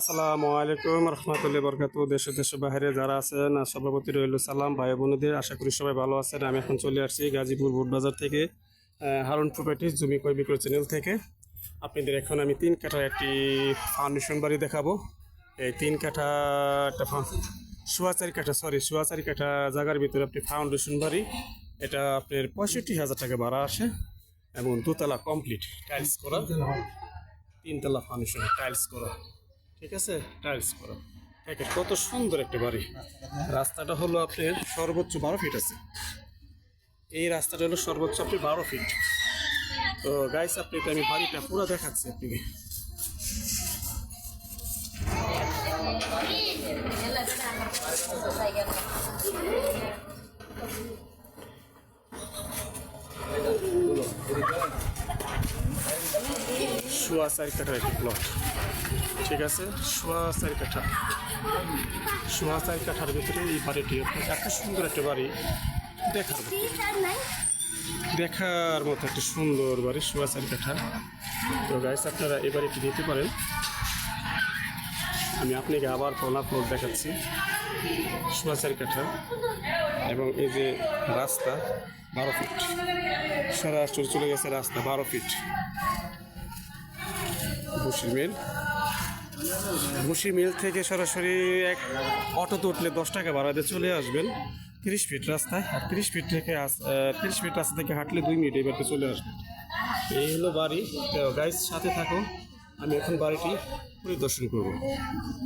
আসসালামু আলাইকুম রহমতুল্লাহ বরকাতু। দেশে দেশে বাইরে যারা আছেন সভাপতি রইল সালাম ভাই বোনদের, আশা করি সবাই ভালো আছেন। আমি এখন চলে আসছি গাজীপুর বুটবাজার থেকে, হারুন প্রপার্টিজ জমি ক্রয় বিক্রয় চ্যানেল থেকে। আপনাদের এখন আমি 3 কাঠার একটি ফাউন্ডেশন বাড়ি দেখাবো। এই 3 কাঠা একটা সোয়া 4 কাঠা সোয়া 4 কাঠা জায়গার ভিতরে আপনি ফাউন্ডেশন বাড়ি। এটা আপনার 65,000 টাকা ভাড়া আসে এবং দোতলা কমপ্লিট টাইলস করা, 3 তলা ফাউন্ডেশন টাইলস করা, ঠিক আছে, টাইলস করা। দেখেন কত সুন্দর একটা বাড়ি। রাস্তাটা হলো আপনার সর্বোচ্চ 12 ফিট আছে। এই রাস্তাটা হলো সর্বোচ্চ আপনি 12 ফিট। তো গাইস আপনাকে আমি বাড়িটা পুরো দেখাচ্ছি আপনাকে। সোয়া 4 কাঠার একটি প্লট, ঠিক আছে, সোয়া 4 কাঠার ভিতরে এই বাড়িটি এত সুন্দর একটা বাড়ি, দেখার মতো একটা সুন্দর বাড়ি, সোয়া 4 কাঠা। তো গাইস আপনারা এই বাড়িটি দিতে পারেন। আমি আপনাকে আবার ফ্লোর দেখাচ্ছি, সোয়া 4 কাঠা এবং এই যে রাস্তা 12 ফিট, সরাসরি চলে গেছে রাস্তা 12 ফিট। ভুসি মিল থেকে সরাসরি এক অটোতে উঠলে 10 টাকা ভাড়া দিয়ে চলে আসবেন 30 ফিট রাস্তায়। আর 30 ফিট থেকে 30 ফিট রাস্তা থেকে হাঁটলে 2 মিনিট এই বাড়িতে চলে আসবেন। এই হলো বাড়ি। তো গাইস সাথে থাকুন, আমি এখন বাড়িটি পরিদর্শন করব,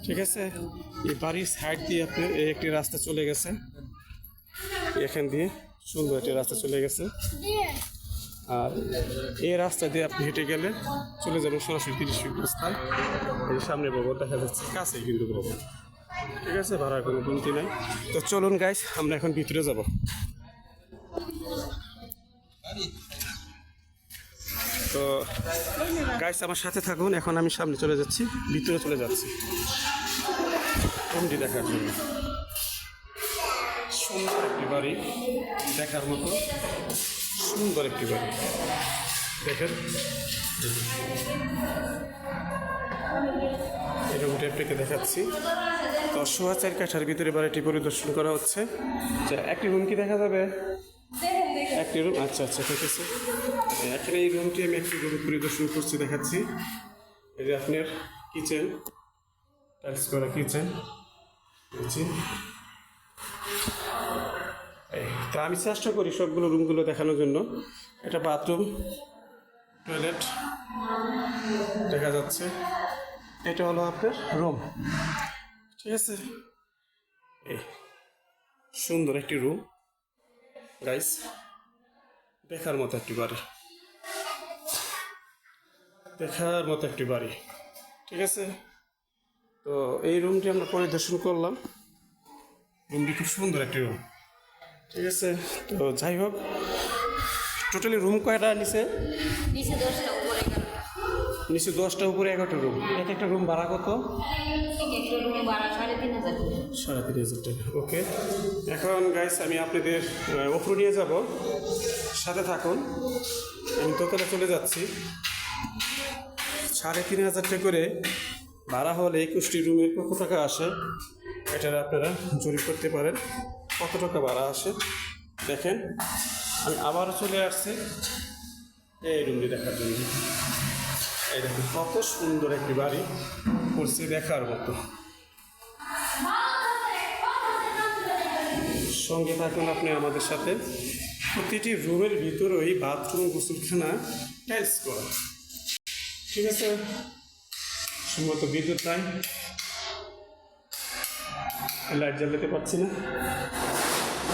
ঠিক আছে। এই বাড়ির সাইড দিয়ে আপনার এই একটি রাস্তা চলে গেছে, এখান দিয়ে সুন্দর একটি রাস্তা চলে গেছে। আর এই রাস্তা দিয়ে আপনি হেঁটে গেলে চলে যাবেন সরাসরি 30 ফিট রাস্তায়। এই সামনে ভবন দেখা যাচ্ছে, কাছেই কিন্তু ভবন, ঠিক আছে, ভাড়ার কোনো কমতি নাই। তো চলুন গাইস আমরা এখন ভিতরে যাব। তো গাইস আমার সাথে থাকুন, এখন আমি সামনে চলে যাচ্ছি, ভিতরে চলে যাচ্ছি রুমটি দেখার জন্য। সুন্দর একটি বাড়ি, দেখার মতো সুন্দর একটি বাড়ি, দেখেন এই রুমটি আপনাকে দেখাচ্ছি। তো সোয়া 4 কাঠার ভিতরে বাড়িটি পরিদর্শন করা হচ্ছে। একটি রুম কি দেখা যাবে? একটি রুম, আচ্ছা আচ্ছা, ঠিক আছে। এখানে এই রুমটি আমি একটি রুম পরিদর্শন করছি, দেখাচ্ছি। এই যে আপনার কিচেন, টাইলস করা কিচেন। তা আমি চেষ্টা করি সবগুলো রুমগুলো দেখানোর জন্য। এটা বাথরুম, টয়লেট দেখা যাচ্ছে। এটা হলো আপনার রুম, ঠিক আছে। এই সুন্দর একটি রুম গাইস, দেখার মতো একটি বাড়ি, দেখার মতো একটি বাড়ি, ঠিক আছে। তো এই রুমটি আমরা পরিদর্শন করলাম। রুমটি খুব সুন্দর একটি রুম, ঠিক আছে। তো যাই হোক, টোটালি রুম কয়টা নিচে? নিচে 10টা, উপরে 11টা রুম। এক একটা রুম ভাড়া কত? 3,500 টাকা। ওকে, এখন গাইস আমি আপনাদের উপরে নিয়ে যাব, সাথে থাকুন। আমি দোতলা চলে যাচ্ছি। 3,500 টাকা করে ভাড়া হলে 21টি রুমের কত টাকা আসে এটা আপনারা জরিপ করতে পারেন, কত টাকা ভাড়া আসে। দেখেন আমি আবারও চলে আসছি এই রুমটি দেখার জন্য। এই দেখুন কত সুন্দর একটি বাড়ি করছে, দেখার মতো। সঙ্গে থাকুন আপনি আমাদের সাথে। প্রতিটি রুমের ভিতরেই বাথরুম, গোসলখানা টাইলস করা, ঠিক আছে। সম্ভবত বিদ্যুৎ নাই, লাইট জ্বালাতে পারছি না।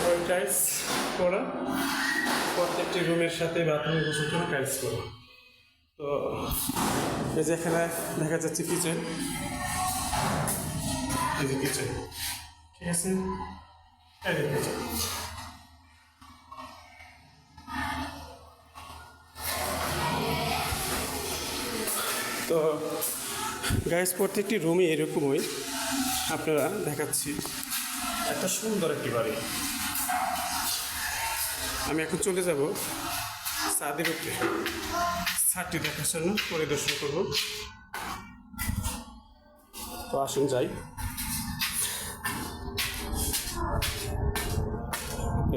ওই টাইলস করা, প্রত্যেকটি রুমের সাথে বাথরুম, গোসলখানা টাইলস করা। তো এই যে এখানে দেখা যাচ্ছে কিচেন, এই যে কিচেন, ঠিক আছে, এই যে কিচেন। তো গাইস প্রত্যেকটি রুমই এরকমই আপনারা দেখাচ্ছি। একটা সুন্দর একটি বাড়ি। আমি এখন চলে যাব ছাদের উপরে, ছাদটি দেখার জন্য পরিদর্শন করব। তো আসুন যাই।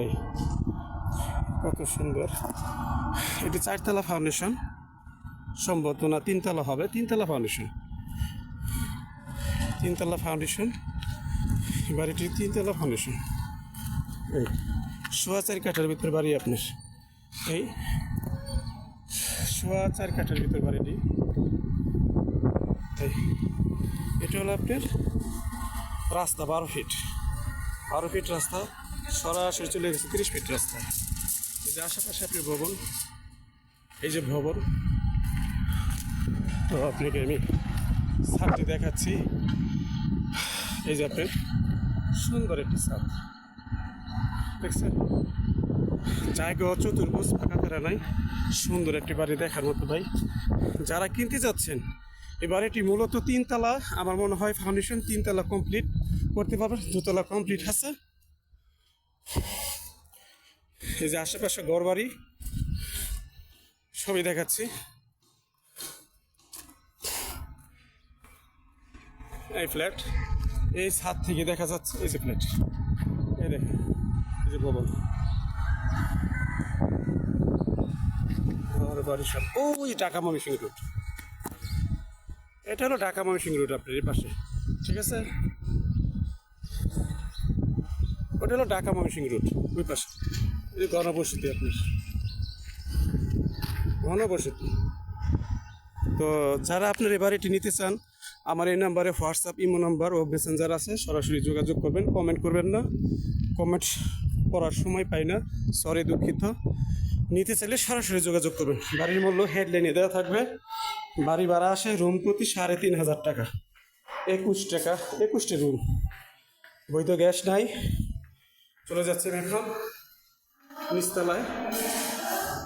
এই কত সুন্দর, এটি 4তলা ফাউন্ডেশন, সম্ভবত না 3তলা হবে, 3তলা ফাউন্ডেশন, 3তলা ফাউন্ডেশন, বাড়িটির 3তলা ফাউন্ডেশন। এই 4.5 কাঠার ভিতর বাড়ি আপনার, এই 4.5 কাঠার ভিতর বাড়িটি। এই এটা হলো আপনার রাস্তা 12 ফিট রাস্তা, সরাসরি চলে গেছে 30 ফিট রাস্তা। এই যে আশেপাশে আপনি ভবন, এই যে ভবন, তো আপনাকে আমি ছাদটি দেখাচ্ছি। এই যে আপনার সুন্দর একটি ছাদ দেখছেন, জায়গা চতুর্ভুজ, ফাঁকা ফেরা নাই, সুন্দর একটি বাড়ি দেখার মতো ভাই। যারা কিনতে যাচ্ছেন, এই বাড়িটি মূলত 3তলা, আমার মনে হয় ফাউন্ডেশন 3তলা কমপ্লিট করতে পারবেন, 2তলা কমপ্লিট আছে। এই যে আশেপাশে ঘর বাড়ি সবই দেখাচ্ছি। এই ফ্ল্যাট, এই ছাদ থেকে দেখা যাচ্ছে, এই যে ফ্ল্যাট, এই দেখেন, এই যে ভবন, ঘর বাড়ি সব। ওই ঢাকা ময়মনসিংহ রোড, এটা হলো ঢাকা ময়মনসিংহ রোড আপনার এই পাশে, ঠিক আছে। ওটা হলো ঢাকা ময়মনসিংহ রোড ওই পাশে। এই যে ঘনবসতি আপনার, ঘনবসতি। তো যারা আপনার এই বাড়িটি নিতে চান, আমার এই নাম্বারে হোয়াটসঅ্যাপ, ইমো নাম্বার ও মেসেঞ্জার আছে, সরাসরি যোগাযোগ করবেন। কমেন্ট করবেন না, কমেন্ট করার সময় পাই না, সরি, দুঃখিত। নিতে চাইলে সরাসরি যোগাযোগ করবেন। বাড়ির মূল্য হেডলাইনে দেওয়া থাকবে। বাড়ি ভাড়া আসে রুম প্রতি 3,500 টাকা, 21টি রুম, বৈধ গ্যাস নাই। চলে যাচ্ছেন এখন নিচতলায়,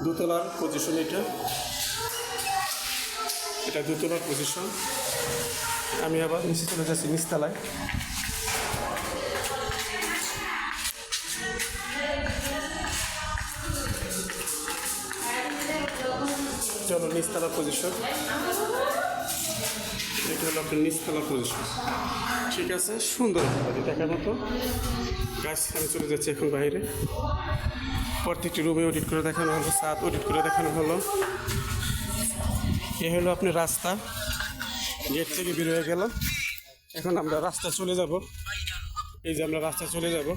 2তলার পজিশন, এটা 2তলার পজিশন। আমি আবার নিচে চলে যাচ্ছি নিচতলায়। চলো নিচতলার পজিশন, এটা হলো আপনার নিচতলার পজিশন, ঠিক আছে। সুন্দর দেখার মতো গাছ। আমি চলে যাচ্ছি এখন বাইরে। প্রত্যেকটি রুমে অডিট করে দেখানো হলো, ছাদ অডিট করে দেখানো হলো। এ হলো আপনার রাস্তা, গেট থেকে বের হয়ে গেল। এখন আমরা রাস্তা চলে যাব। এই যে আমরা রাস্তা চলে যাব,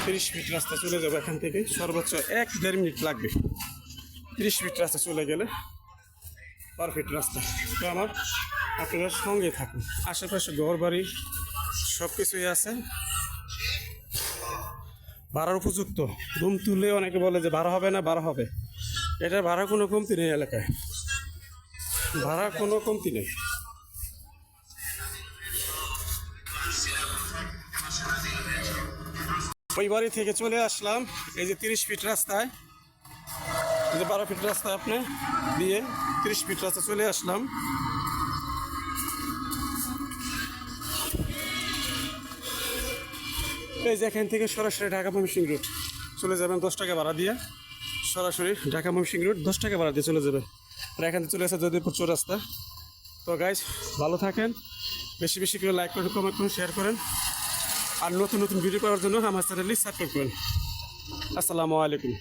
30 ফিট রাস্তা চলে যাব এখান থেকে। সর্বোচ্চ 1-1.5 মিনিট লাগবে 30 ফিট রাস্তা চলে গেলে, পারফেক্ট রাস্তা। তো আমার আপনারা সঙ্গে থাকুন। আশেপাশে ঘর বাড়ি সব কিছুই আছে, ভাড়ার উপযুক্ত। রুম তুলে অনেকে বলে যে ভাড়া হবে না, ভাড়া হবে। এটার ভাড়া কোনো কমতি নেই, এলাকায় ভাড়া কোনো কমতি নেই। ওই বাড়ি থেকে চলে আসলাম, এই যে 30 ফিট রাস্তায়, এই যে 12 ফিট রাস্তা আপনি দিয়ে 30 ফিট রাস্তা চলে আসলাম। এই যে এখান থেকে সরাসরি ঢাকা ময়মনসিংহ রোড চলে যাবেন 10 টাকা ভাড়া দিয়ে, সরাসরি ঢাকা ময়মনসিংহ রোড 10 টাকা ভাড়া দিয়ে চলে যাবে। আর এখান থেকে চলে আসে যদিপুর চৌরাস্তা। তো গাইজ ভালো থাকেন, বেশি বেশি করে লাইক করেন, কমেন্ট করুন, শেয়ার করেন। আর নতুন নতুন ভিডিও পাওয়ার জন্য আমার চ্যানেলটি সাবস্ক্রাইব করেন। আসসালামু আলাইকুম।